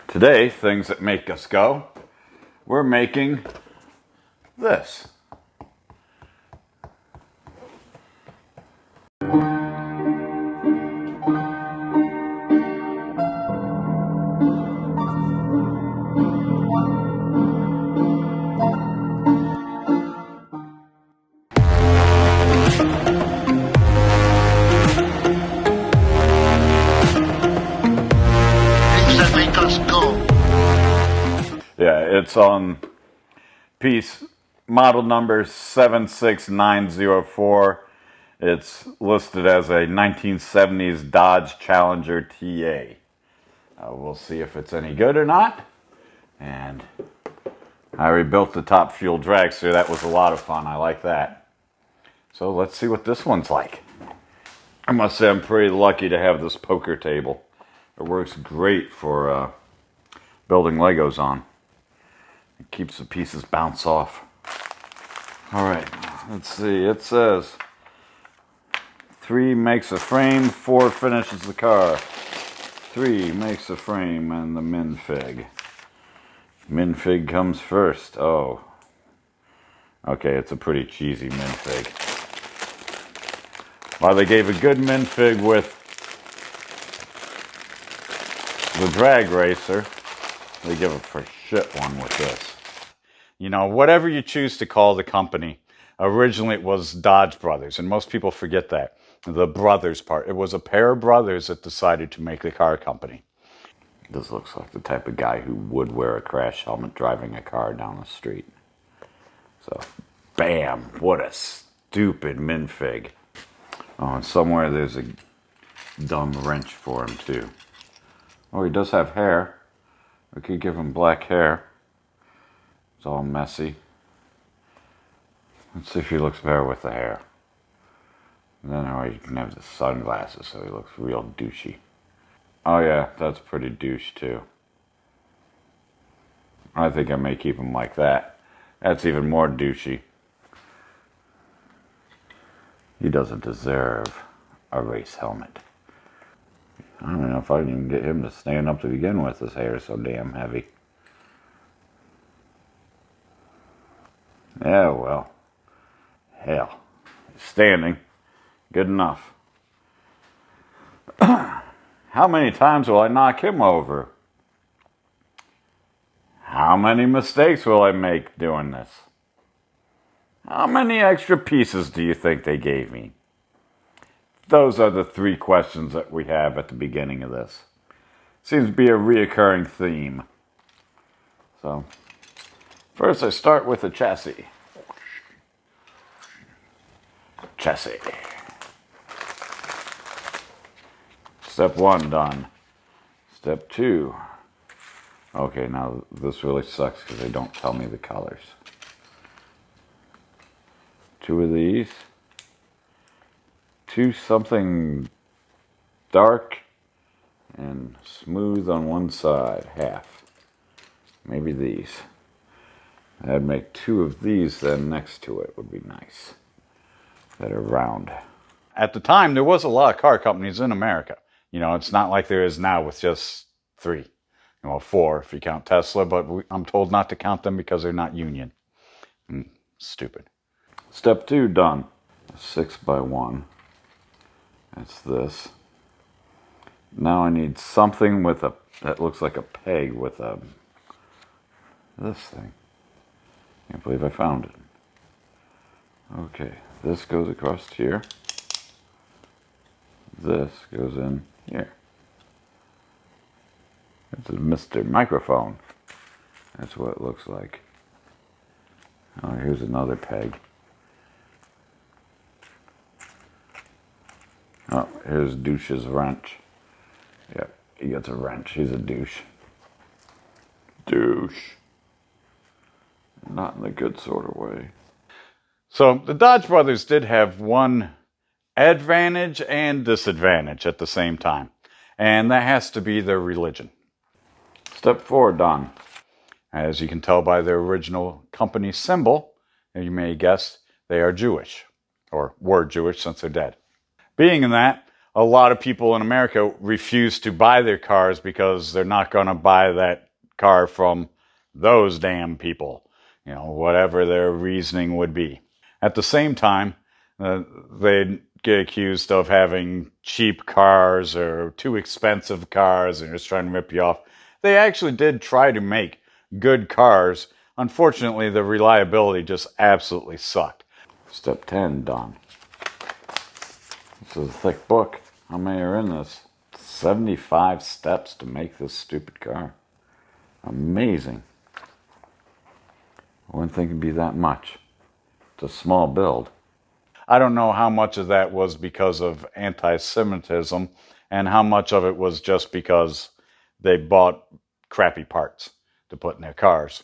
Today, things that make us go, we're making this. Yeah, it's on piece model number 76904. It's listed as a 1970s Dodge Challenger TA. We'll see if it's any good or not. And I rebuilt the top fuel dragster. That was a lot of fun. I like that. So let's see what this one's like. I must say I'm pretty lucky to have this poker table. It works great for building Legos on. It keeps the pieces bounce off. Alright, let's see. It says 3 makes a frame, 4 finishes the car. 3 makes a frame and the minfig. Minfig comes first. Oh. Okay, it's a pretty cheesy minfig. While they gave a good minfig with the drag racer, they give a for shit one with this. You know, whatever you choose to call the company, originally it was Dodge Brothers, and most people forget that. The brothers part. It was a pair of brothers that decided to make the car company. This looks like the type of guy who would wear a crash helmet driving a car down the street. So, bam! What a stupid minfig. Oh, and somewhere there's a dumb wrench for him, too. Oh, he does have hair. We could give him black hair. It's all messy. Let's see if he looks better with the hair. And then you can have the sunglasses so he looks real douchey. Oh yeah, that's pretty douche too. I think I may keep him like that. That's even more douchey. He doesn't deserve a race helmet. I don't know if I can even get him to stand up to begin with. His hair is so damn heavy. Yeah, well. Hell. Standing. Good enough. How many times will I knock him over? How many mistakes will I make doing this? How many extra pieces do you think they gave me? Those are the 3 questions that we have at the beginning of this. Seems to be a reoccurring theme. So, first I start with the chassis. Chassis. Step 1 done. Step 2. Okay, now this really sucks because they don't tell me the colors. 2 of these. 2 something dark and smooth on one side, half. Maybe these. I'd make 2 of these then next to it would be nice. That are round. At the time, there was a lot of car companies in America. You know, it's not like there is now with just 3. Well, 4 if you count Tesla, but I'm told not to count them because they're not union. Stupid. Step 2 done. 6x1. That's this. Now I need something with that looks like a peg with this thing. Can't believe I found it. Okay, this goes across here. This goes in here. It's a Mr. Microphone. That's what it looks like. Oh, here's another peg. Oh, here's Douche's wrench. Yep, he gets a wrench. He's a douche. Douche. Not in the good sort of way. So, the Dodge Brothers did have one advantage and disadvantage at the same time. And that has to be their religion. Step 4 done. As you can tell by their original company symbol, and you may guess, they are Jewish. Or were Jewish since they're dead. Being in that, a lot of people in America refuse to buy their cars because they're not going to buy that car from those damn people, whatever their reasoning would be. At the same time, they get accused of having cheap cars or too expensive cars and just trying to rip you off. They actually did try to make good cars. Unfortunately, the reliability just absolutely sucked. Step 10 done. This is a thick book. How many are in this? 75 steps to make this stupid car. Amazing. I wouldn't think it'd be that much. It's a small build. I don't know how much of that was because of anti-Semitism and how much of it was just because they bought crappy parts to put in their cars.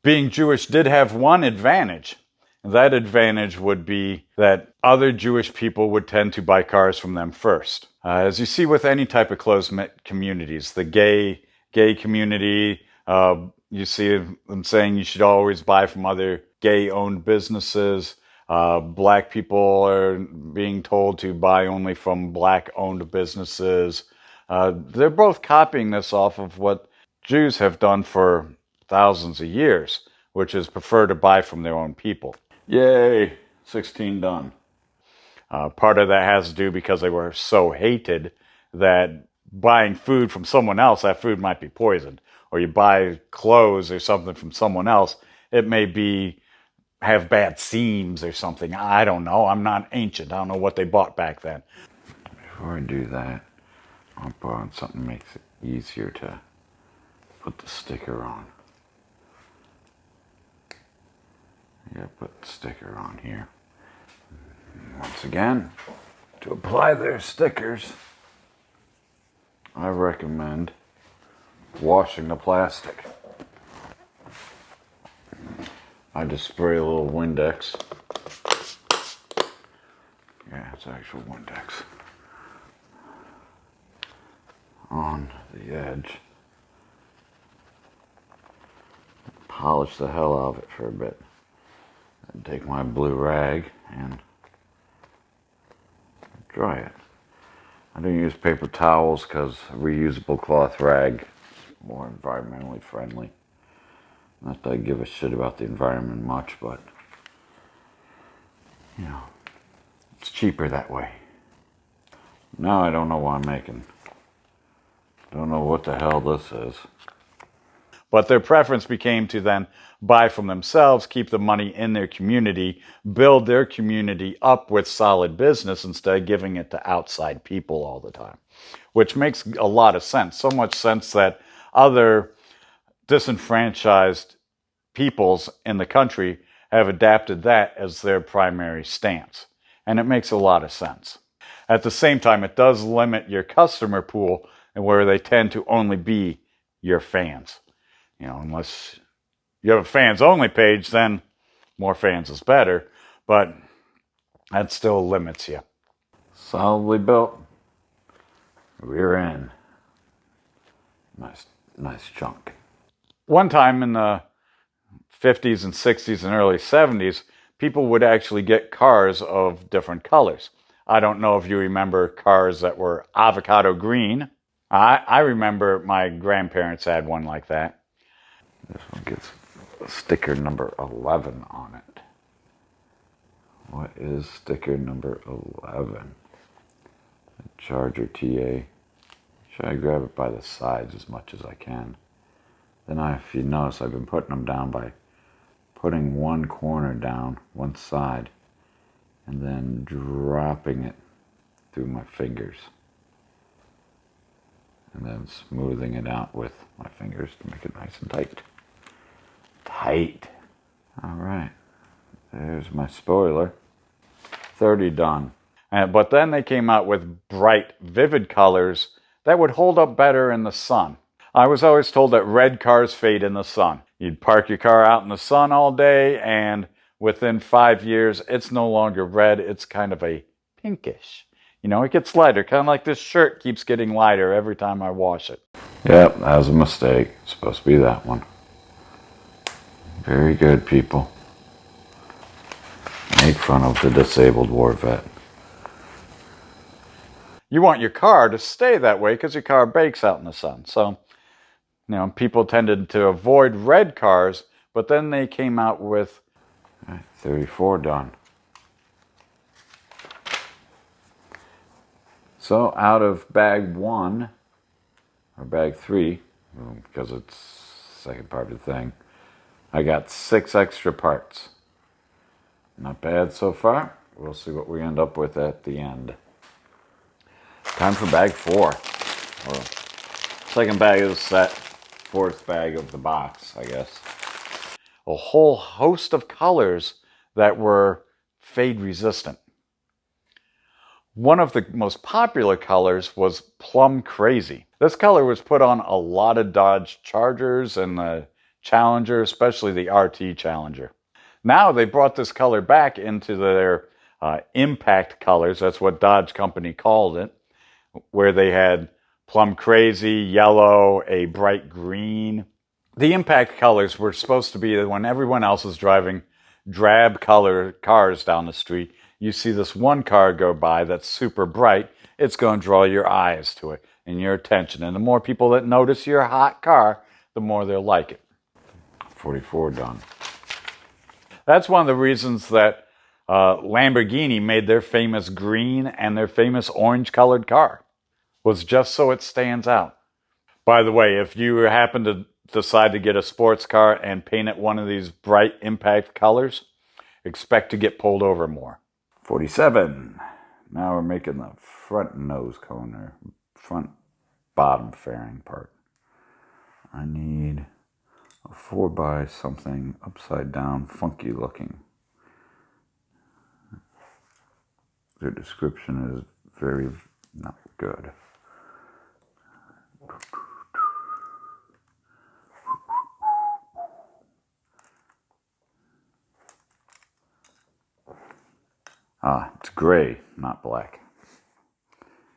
Being Jewish did have one advantage. That advantage would be that other Jewish people would tend to buy cars from them first. As you see with any type of closed-knit communities, the gay community, you see them saying you should always buy from other gay-owned businesses. Black people are being told to buy only from black-owned businesses. They're both copying this off of what Jews have done for thousands of years, which is prefer to buy from their own people. Yay, 16 done. Part of that has to do because they were so hated that buying food from someone else, that food might be poisoned. Or you buy clothes or something from someone else, it may have bad seams or something. I don't know. I'm not ancient. I don't know what they bought back then. Before I do that, I'll put on something that makes it easier to put the sticker on. I gotta put the sticker on here. Once again, to apply their stickers, I recommend washing the plastic. I just spray a little Windex. Yeah, it's actual Windex on the edge. Polish the hell out of it for a bit. And take my blue rag and dry it. I don't use paper towels because a reusable cloth rag is more environmentally friendly. Not that I give a shit about the environment much, but it's cheaper that way. Now I don't know what I'm making. Don't know what the hell this is. But their preference became to then buy from themselves, keep the money in their community, build their community up with solid business instead of giving it to outside people all the time. Which makes a lot of sense. So much sense that other disenfranchised peoples in the country have adapted that as their primary stance. And it makes a lot of sense. At the same time, it does limit your customer pool and where they tend to only be your fans. Unless you have a fans only page, then more fans is better, but that still limits you. Solidly built. Rear end. Nice chunk. One time in the 50s and 60s and early 70s, people would actually get cars of different colors. I don't know if you remember cars that were avocado green. I remember my grandparents had one like that. This one gets sticker number 11 on it. What is sticker number 11? Charger TA. Should I grab it by the sides as much as I can? Then if you notice, I've been putting them down by putting one corner down, one side, and then dropping it through my fingers. And then smoothing it out with my fingers to make it nice and tight. Alright, there's my spoiler. 30 done. But then they came out with bright, vivid colors that would hold up better in the sun. I was always told that red cars fade in the sun. You'd park your car out in the sun all day, and within 5 years, it's no longer red, it's kind of a pinkish. It gets lighter, kind of like this shirt keeps getting lighter every time I wash it. Yep, that was a mistake. It's supposed to be that one. Very good, people. Make fun of the disabled war vet. You want your car to stay that way because your car bakes out in the sun. So, people tended to avoid red cars, but then they came out with 34 done. So out of bag 1, or bag 3, because it's the second part of the thing, I got 6 extra parts. Not bad so far. We'll see what we end up with at the end. Time for bag 4. Well, second bag of the set, fourth bag of the box, I guess. A whole host of colors that were fade resistant. One of the most popular colors was Plum Crazy. This color was put on a lot of Dodge Chargers and the Challenger, especially the RT Challenger. Now they brought this color back into their impact colors. That's what Dodge Company called it, where they had Plum Crazy, yellow, a bright green. The impact colors were supposed to be when everyone else is driving drab color cars down the street, you see this one car go by that's super bright, it's going to draw your eyes to it and your attention. And the more people that notice your hot car, the more they'll like it. 44 done. That's one of the reasons that Lamborghini made their famous green and their famous orange colored car, was just so it stands out. By the way, if you happen to decide to get a sports car and paint it one of these bright impact colors, expect to get pulled over more. 47. Now we're making the front nose cone, or front bottom fairing part. I need a 4x something upside down, funky looking. The description is very not good. It's gray, not black.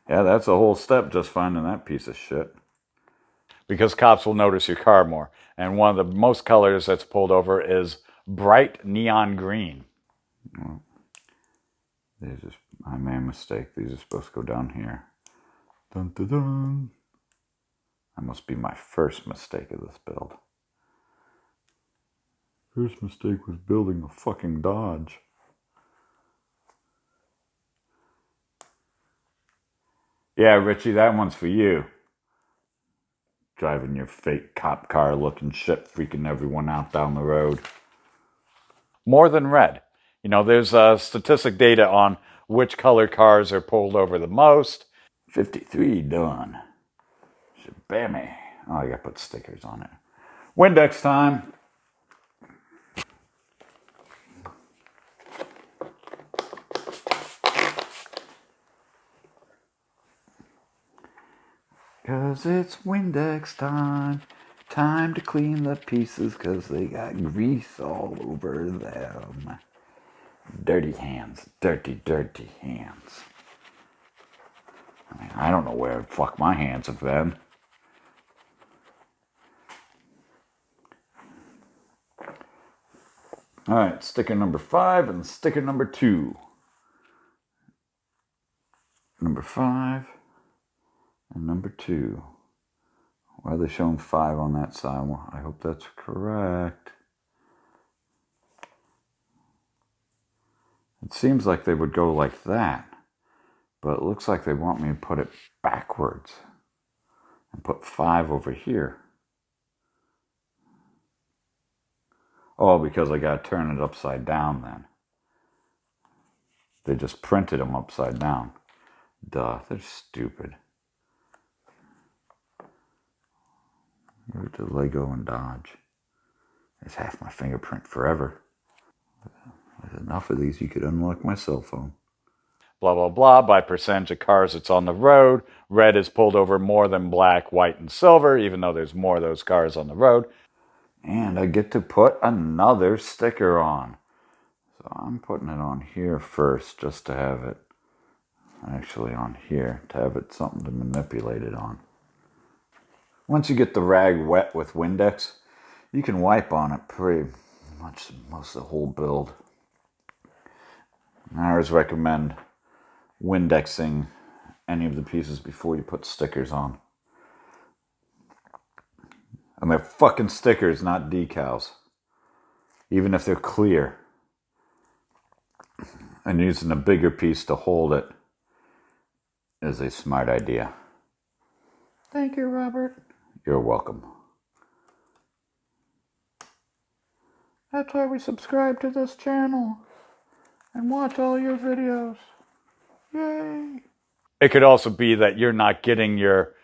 Yeah, that's a whole step just finding that piece of shit. Because cops will notice your car more. And one of the most colors that's pulled over is bright neon green. Well, I made a mistake. These are supposed to go down here. Dun, dun, dun. That must be my first mistake of this build. First mistake was building a fucking Dodge. Yeah, Richie, that one's for you. Driving your fake cop car looking shit, freaking everyone out down the road. More than red. There's statistic data on which color cars are pulled over the most. 53 done. Shabammy. Oh, I gotta put stickers on it. Windex time. Cause it's Windex time. Time to clean the pieces cause they got grease all over them. Dirty hands. Dirty, dirty hands. I don't know where the fuck my hands have been. Alright, sticker number 5 and sticker number 2. Number 5 and number 2. Why are they showing 5 on that side? Well, I hope that's correct. It seems like they would go like that, but it looks like they want me to put it backwards and put 5 over here. Oh, because I gotta turn it upside down then. They just printed them upside down. Duh, they're stupid. Go to Lego and Dodge. There's half my fingerprint forever. There's enough of these you could unlock my cell phone. Blah, blah, blah. By percentage of cars that's on the road, red is pulled over more than black, white, and silver, even though there's more of those cars on the road. And I get to put another sticker on. So I'm putting it on here first just to have it actually on here, to have it something to manipulate it on. Once you get the rag wet with Windex, you can wipe on it pretty much most of the whole build. I always recommend Windexing any of the pieces before you put stickers on. And they're fucking stickers, not decals. Even if they're clear. And using a bigger piece to hold it is a smart idea. Thank you, Robert. You're welcome. That's why we subscribe to this channel and watch all your videos. Yay! It could also be that you're not getting your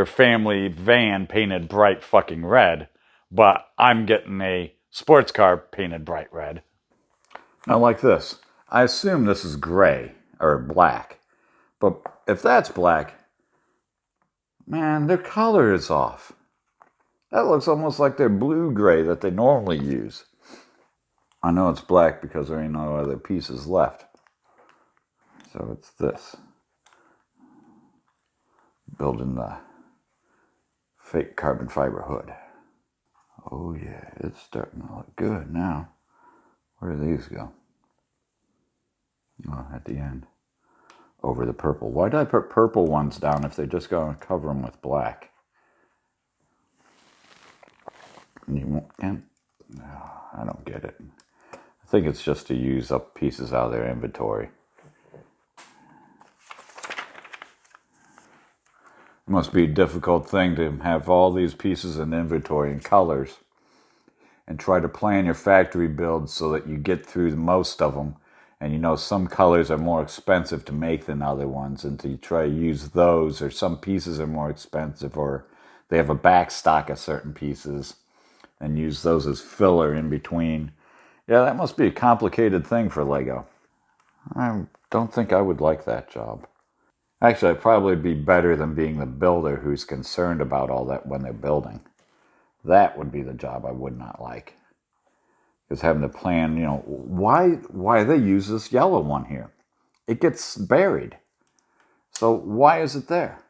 family van painted bright fucking red, but I'm getting a sports car painted bright red. Now like this. I assume this is gray or black, but if that's black, man, their color is off. That looks almost like their blue-gray that they normally use. I know it's black because there ain't no other pieces left. So it's this. Building the fake carbon fiber hood. Oh yeah, it's starting to look good now. Where do these go? Oh, at the end. Over the purple. Why did I put purple ones down if they're just going to cover them with black? You can't. No, I don't get it. I think it's just to use up pieces out of their inventory. It must be a difficult thing to have all these pieces in inventory in colors and try to plan your factory build so that you get through most of them. And you know some colors are more expensive to make than other ones, and to try to use those, or some pieces are more expensive, or they have a back stock of certain pieces and use those as filler in between. Yeah, that must be a complicated thing for Lego. I don't think I would like that job. Actually, I'd probably be better than being the builder who's concerned about all that when they're building. That would be the job I would not like. Is having to plan, you know, why they use this yellow one here? It gets buried. So why is it there?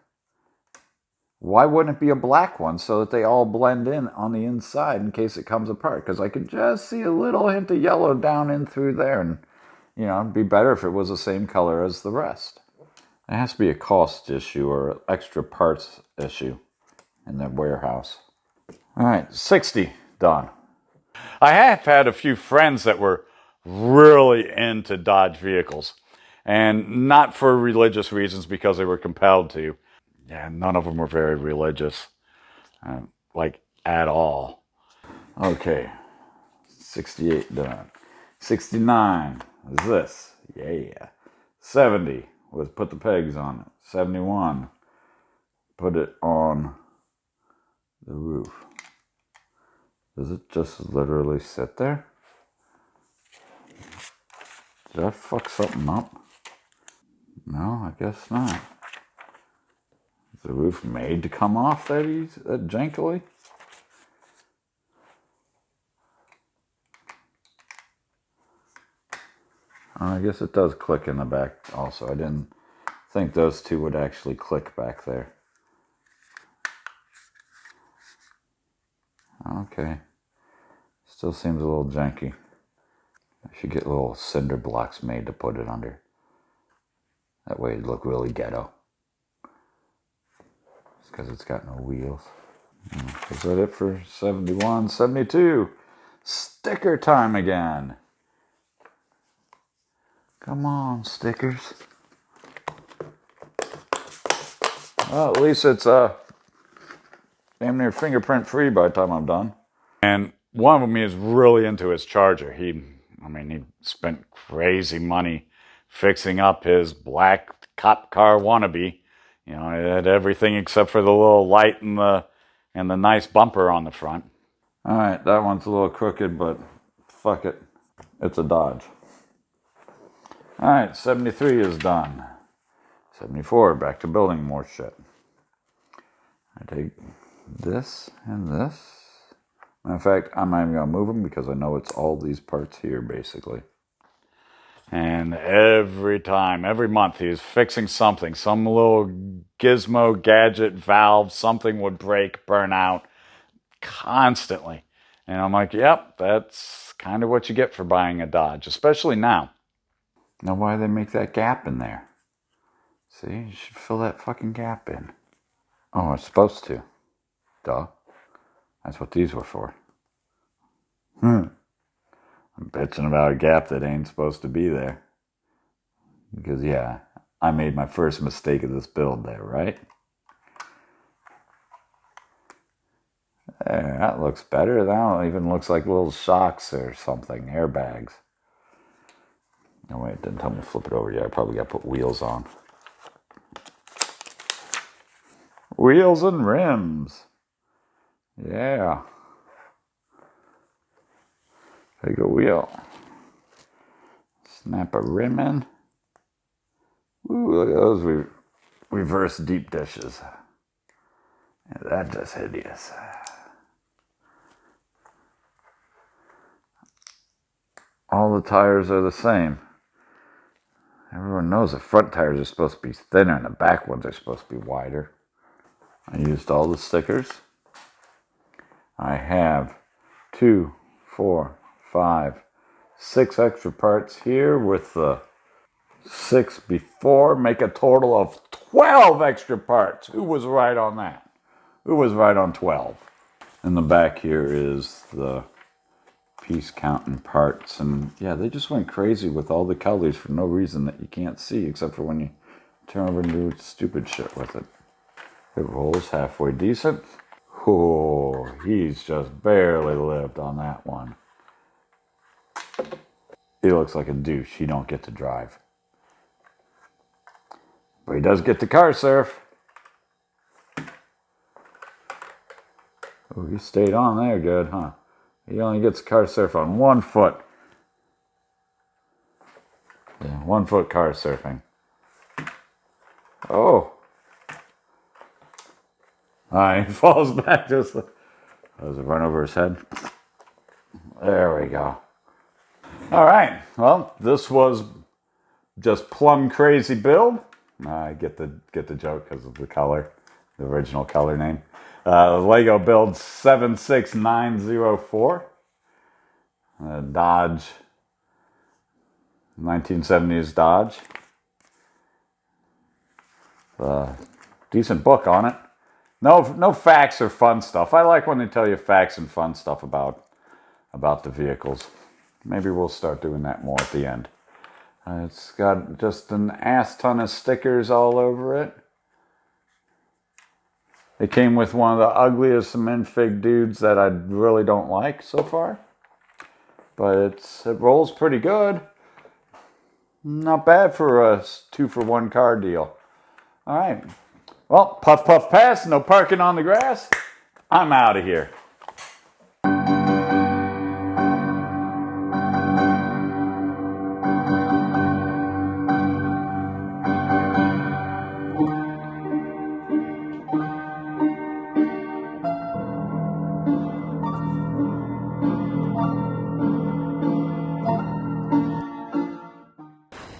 Why wouldn't it be a black one so that they all blend in on the inside in case it comes apart? Because I could just see a little hint of yellow down in through there, and you know, it'd be better if it was the same color as the rest. It has to be a cost issue or extra parts issue in the warehouse. All right, 60 done. I have had a few friends that were really into Dodge vehicles, and not for religious reasons because they were compelled to. Yeah, none of them were very religious, like at all. Okay, 68 done. 69 is this. Yeah. 70 was put the pegs on it. 71, put it on the roof. Does it just literally sit there? Did I fuck something up? No, I guess not. Is the roof made to come off that easy, that jankily? I guess it does click in the back also. I didn't think those two would actually click back there. Okay. Still seems a little janky. I should get little cinder blocks made to put it under. That way it'd look really ghetto. It's because it's got no wheels. Is that it for 71? 72. Sticker time again. Come on, stickers. Well, at least it's damn near fingerprint free by the time I'm done. And one of them is really into his Charger. He spent crazy money fixing up his black cop car wannabe. You know, it had everything except for the little light and the nice bumper on the front. All right, that one's a little crooked, but fuck it. It's a Dodge. All right, 73 is done. 74, back to building more shit. I take this and this. Matter of fact, I'm not even going to move them because I know it's all these parts here, basically. And every time, every month, he's fixing something. Some little gizmo, gadget, valve, something would break, burn out, constantly. And I'm like, yep, that's kind of what you get for buying a Dodge, especially now. Now, why do they make that gap in there? See, you should fill that fucking gap in. Oh, it's supposed to. Duh. That's what these were for. I'm bitching about a gap that ain't supposed to be there. Because, yeah, I made my first mistake of this build there, right? There, that looks better. That even looks like little shocks or something, airbags. No, wait, it didn't tell me to flip it over yet. I probably got to put wheels on. Wheels and rims. Yeah. Take a wheel. Snap a rim in. Ooh, look at those reverse deep dishes. Yeah, that's just hideous. All the tires are the same. Everyone knows the front tires are supposed to be thinner and the back ones are supposed to be wider. I used all the stickers. I have 2, 4, 5, 6 extra parts here with the 6 before. Make a total of 12 extra parts. Who was right on that? Who was right on 12? In the back here is the piece counting parts. And yeah, they just went crazy with all the colors for no reason that you can't see except for when you turn over and do stupid shit with it. It rolls halfway decent. Oh, he's just barely lived on that one. He looks like a douche. He don't get to drive. But he does get to car surf. Oh, he stayed on there good, huh? He only gets car surf on 1 foot. Yeah, 1 foot car surfing. Oh. He falls back just... Does it run over his head? There we go. All right. Well, this was just plumb crazy build. I get the joke because of the color, the original color name. Lego build 76904. Dodge, 1970s Dodge. Decent book on it. No facts or fun stuff. I like when they tell you facts and fun stuff about the vehicles. Maybe we'll start doing that more at the end. It's got just an ass ton of stickers all over it. It came with one of the ugliest minifig dudes that I really don't like so far. But it rolls pretty good. Not bad for a 2-for-1 car deal. All right. Well, puff, puff, pass. No parking on the grass. I'm out of here.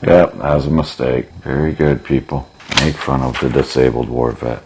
Yep, that was a mistake. Very good, people. Make fun of the disabled war vet.